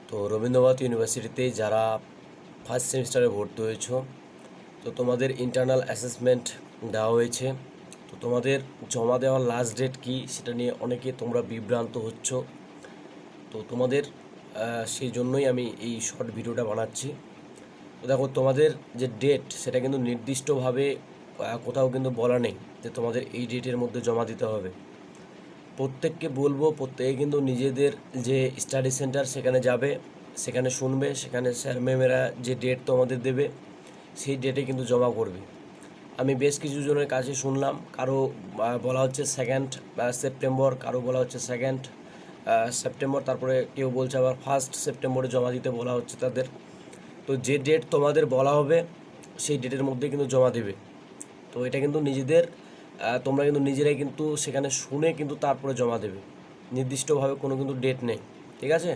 তো রবীন্দ্রনাথ ইউনিভার্সিটিতে যারা ফার্স্ট সেমিস্টারে ভর্তি হয়েছো, তো তোমাদের ইন্টারনাল অ্যাসেসমেন্ট দেওয়া হয়েছে। তো তোমাদের জমা দেওয়ার লাস্ট ডেট কি সেটা নিয়ে অনেকে তোমরা বিভ্রান্ত হচ্ছ। তো তোমাদের সেই জন্যই আমি এই শর্ট ভিডিওটা বানাচ্ছি। তো দেখো, তোমাদের যে ডেট সেটা কিন্তু নির্দিষ্টভাবে কোথাও কিন্তু বলা নেই যে তোমাদের এই ডেটের মধ্যে জমা দিতে হবে। প্রত্যেককে বলবো, প্রত্যেকে কিন্তু নিজেদের যে স্টাডি সেন্টার সেখানে যাবে, সেখানে শুনবে, সেখানে স্যার ম্যামেরা যে ডেট তোমাদের দেবে সেই ডেটে কিন্তু জমা করবে। আমি বেশ কিছু জনের কাছে শুনলাম, কারো বলা হচ্ছে 2nd সেপ্টেম্বর, কারো বলা হচ্ছে 2nd সেপ্টেম্বর, তারপরে কেউ বলছে আবার 1st সেপ্টেম্বরে জমা দিতে বলা হচ্ছে তাদের। তো যে ডেট তোমাদের বলা হবে সেই ডেটের মধ্যে কিন্তু জমা দেবে। তো এটা কিন্তু নিজেদের তোমরা কিন্তু নিজেরাই কিন্তু সেখানে শুনে কিন্তু তারপরে জমা দেবে। নির্দিষ্টভাবে কোনো কিন্তু ডেট নেই, ঠিক আছে?